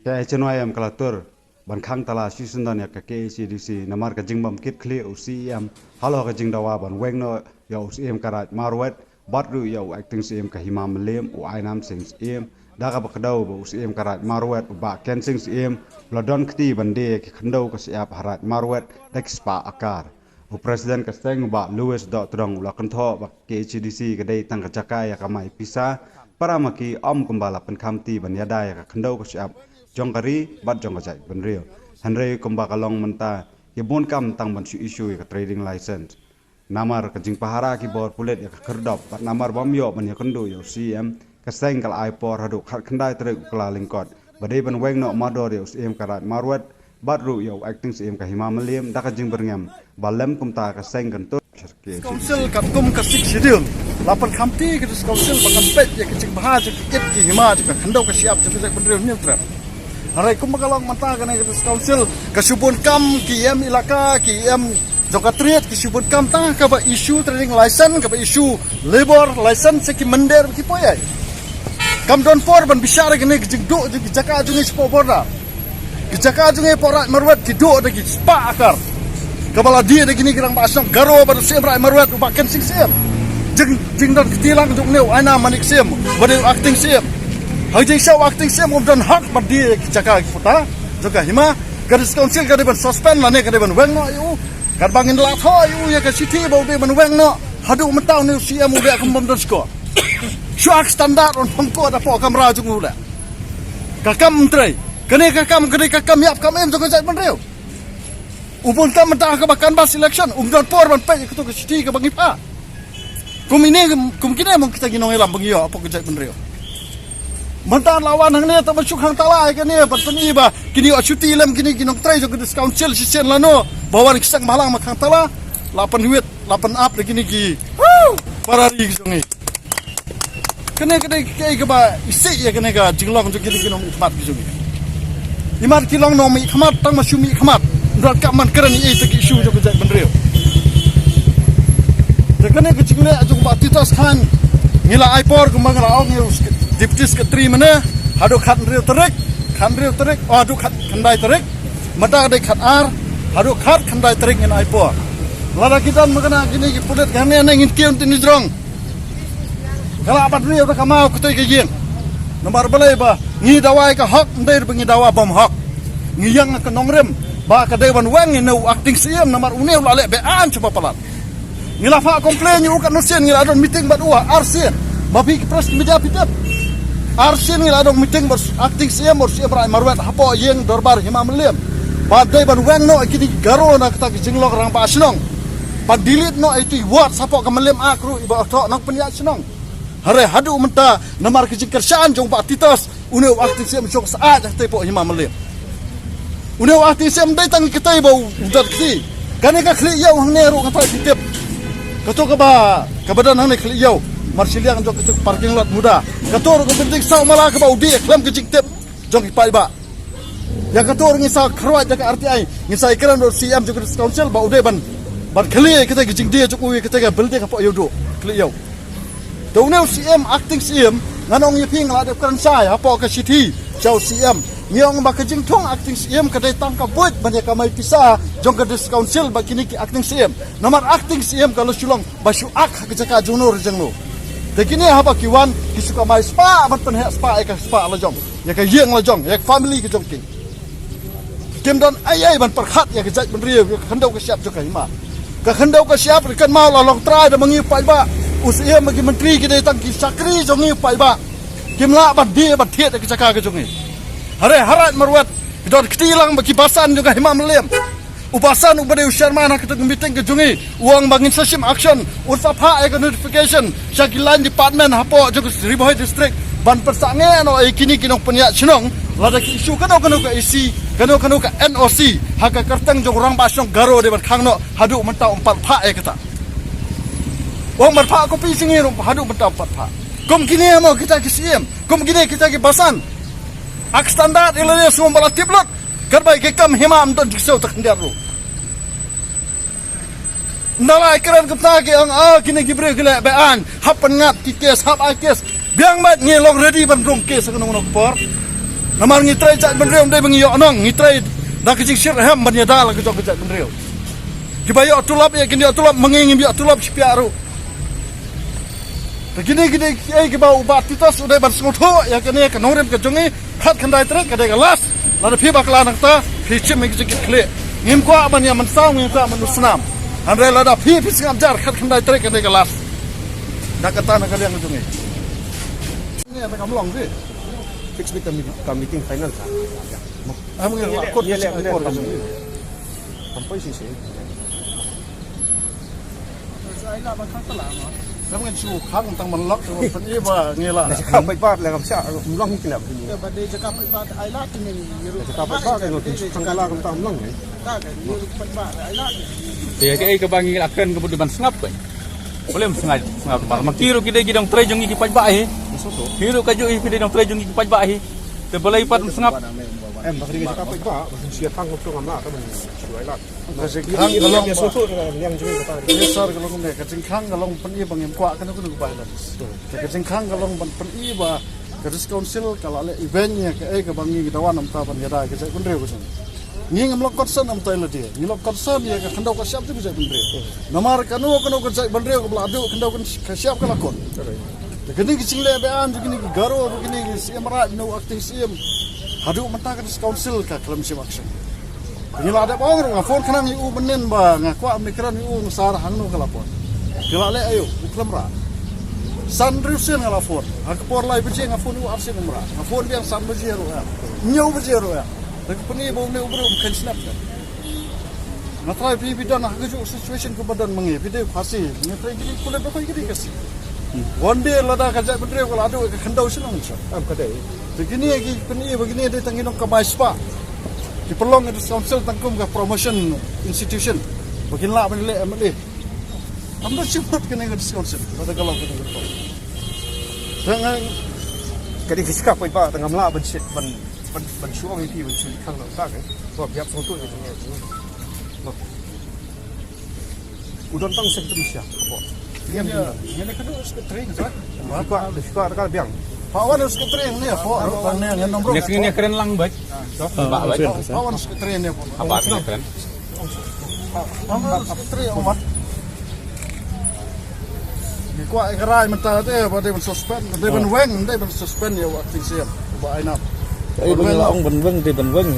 Kaya chenoyam kalatur ban khang tala sisundan ya ke CDC namar ka jingbam kit kli UCM halo ka jingdawa ban wengno ya UCM karat marwet batru ya acting CM ka himam lem u ainam sing CM daga bakdau ba UCM karat marwet ba kensing CM bladon kti bande ki khandau ka siap harat marwet dak spa akar u president ka steng ba Louis dot trong ula kantho ba ke CDC ka dei tang ka jakai ya kamai pisa para maki kumbala pen khamti ban yada ya ka khandau ka siap jongkari bat jongkajai benrio Henry kumbakalong menta kibun kam tang ban issue ka trading license namar ka jing pahara ki bor pulet ya kerdop pat namar bomyo ban ya kendu yo CM ka seng kal ipor hadu khat khandai tre kala lingkot badai ban weng no mador yo CM karat marwet batru yo acting CM ka himamaliam da ka jing berngam balem kumta ka seng kan tu council kat kum ka sik sidil lapan khamti ka council bakan pet ya ka jing bahar ki ket ki hima ka khandau ka siap ka benrio neutral Harai kumbakalong mata ka na council kasubun kam KM ilaka KM jokatriat kasubun kam ta ka ba issue trading license ka ba issue labor license ki mender ki poyai kam don por ban bisyara gani ki do ki jaka jungi spo borda ki jaka jungi porat marwat ki do ki spa akar kabala dia de gini kirang basang garo ba sem rai marwat ba ken sing sem jing don tilang jung neu aina manik sem bade acting sem Hajai shaw acting sem dan hak badi jaka kita juga hima garis council kada ban suspend lane kada ban weng no yu kad bangin la tho yu ya ka city bau de ban weng no hadu mentau ni CM udah kembam dan sko syak standard on pangko da po kamera jung udah kakam trai kene kakam yap kam em juga jai ban reu upun kam mentah ka bakan bas election dan por ban pe ka city ka bangi pa kum kini mong kita ginong elam bangi yo apa ka jai ban reu Mantan lawan hang ni tak masuk hang talai kan ni patni ba kini cuti lem kini kinong try jo ke council sisen lano bawa ni kisang malang mak hang tala 8 huit 8 up kini ki parari jongi kene ke ba isi ya kene ka jinglong jo kini kinong ikmat jongi imat kilong no mi ikmat tang masumi ikmat ndak ka man keren ni te isu jo ke jai benreo de kene ke jingle jo ba titas khan ngila ipor kumang raong ni Diptis ke 3 mana hadu khat riu terik hadu khat khandai terik mata de khat ar hadu khat khandai terik ngan aipo lada kita magana gini ki pulet gane na ngin kion tin jrong kala apat riu ta kamau kutoi ke yeng nomor balai ba ngi dawai ka hak ndai bengi dawa bom hak ngi yang ka nongrem ba ka dewan wang ni acting CM nomor uneu lale be an coba palat ngila fa komplain yu ka nusen ngila don meeting bat uah arsin babi press media pitap Arsin ni ladong meeting bers acting CM bers Ibrahim Marwet hapo yeng dorbar himamliam badai ban weng no kini garo na kita jinglok rang pa asinong padilit no itu wat sapo kamelim akru iba otok nak penyak sinong hare hadu menta namar kijing kersaan jong pa titos uneu acting CM jong saat tepo himamliam uneu acting CM dai tang kita bau udat kti kane ka khli yau hang neru ka tip kato ka ba kabadan hang ne khli yau Marsilia jong ke parking lot muda kator ko penting saw mala ka ba udi klam ke jiktep jong ipai ba ya kator ngi sa khroat ka RTI ngi sa ikran do CM jong council ba ude ban khli kita ke jing dia jong uwi kita ke belde ka po yodo khli yo do now CM acting CM nganong yiping la de kan sai hapo ka city chau CM ngiong ba ke jing thong acting CM ka dai tang ka buat ban ka mai pisa jong ke council ba kini ki acting CM nomor acting CM kalau sulong ba su ak ka jaka junur jenglo Dekini haba kiwan kisuka mai spa mat pen spa ka spa la jong ya ka yeng la jong ya family ka jong king kim don ai ban perkhat ya ka jai ben riu ka khandau ka siap jo ka hima ka khandau ka siap kan mau la long trai da mangi pai ba usia magi menteri ki dei tang ki sakri jong ni pai ba kim la ban dia ban thiet ka jaka ka jong ni hare harat marwat don ktilang bagi basan jo ka hima mlem upasan ubade Sharma nak ketemu meeting ke jungi uang bangin sasim action urfapha ek notification shakilan department hapo jog Ribohoi district ban persange no kini kinong penyak chinong lada ki isu kano ka isi kano ka NOC haka kertang jog orang basong garo de ban khangno hadu mentau 4 pha ek kata uang marpha ko pi singi hadu mentau 4 pha kom kini mo kita ki CM kom kini kita ki basan ak standard ilane sumbala tiblot karbai ke kam himam don jisau tak ndiaru nala ikran kapta ke ang kini gibre gele bean hapan ngat ki kes hap ai kes biang mat ngelong ready ban rong kes kono por Namar ngitrai cak benreu ndai bangio anong ngitrai dah kecing sir ham banyada la kecok cak benreu. Kibayo tulap ya kini tulap mengingi biak tulap sipiaru. Begini gini ai kibau ubat titas udah bar sengotho ya kini kanorem kejongi khat khandai trek kadai galas lada phi bakla nakta phi chim mi kecik kle ngim kwa banya mansau ngim kwa manusnam andre lada phi singam jar khat khandai trek kadai galas dak kata nak kalian kejongi ini ada kamlong sih fix meeting final sa. Amang yang kot Iya, kecik kot sampai sih. Kamu kan suruh kang tang melak pen iba ngela. Sampai part lah kamsa ulang kinap. Ya pada cakap pat ai la tin ni ru. Cakap apa kan kangkala kam tam lang eh. Tak kan ru pat ai la. Ya ke kebangi akan kebutuhan sengap kan. Boleh sengap makiru kita gidang trejong iki pajbahi. Hiru kaju iki dong trejong iki pajbahi. Te boleh pat sengap. Bakri cakap apa masih siap kang untuk ngamla kan suai lah. Kasi kang galong ya soso yang juga kata. besar galong ne kacing kang galong pen iba ngem kwa kan aku nugu balan. Kacing kang galong pen iba kadis council kalau le eventnya ke ke bangi dawan am ta ban yada ke kun reu kusun. Ni ngam lok konsen am taila dia. Ni lok konsen ya ke khandau ka siap tu bisa kun reu. Namar kanu kan ban reu ke beladu khandau kan ka siap ka lakon. Begini kecing le bean begini garo begini siam rat no acting siam. Hadu mentah kan council ka kelam siam action. Ini lah ada orang ngafon kena ni u benen ba ngakwa mikran ni u nusar hangno kalapon. Kila le ayo uklam ra. San riusen kalapon. Hakpor lai bije ngafon u arsen umra. Ngafon biang sam bejero ya. Nyau bejero ya. Dak peni bo ne ubro kan snap. Natrai pi bidan haju situation ko badan mangi bide phasi. Natrai gini kule ba koi gini kasi. One day lada kajak bendre ko adu ke khandau sinong sa. Am kadai. Begini lagi peni begini ada tangin ka maispa. Diperlong itu council tangkum ke promotion institution. Baginlah menilai MLA. Anda cepat kena ke council. Pada kalau kena ke. Dengan Kadang cakap apa tengah mela bensit ban suang itu ban suli kang nak tak kan. Sebab biar soto itu ni. Udon tang sekretariat apa. dia ini kena sekretari kan. Suka kan biang. Pawan sekretari ni apa? Pawan ni yang nombor. Ini keren lang baik. Pak baik. Pawan sekretari ni apa? Apa ini keren? Pawan sekretari umat. Ni kuat gerai mentah tu pada men suspend, dia men weng, dia men suspend ya waktu siap. Buat aina. Ai ben laong ben weng di ben weng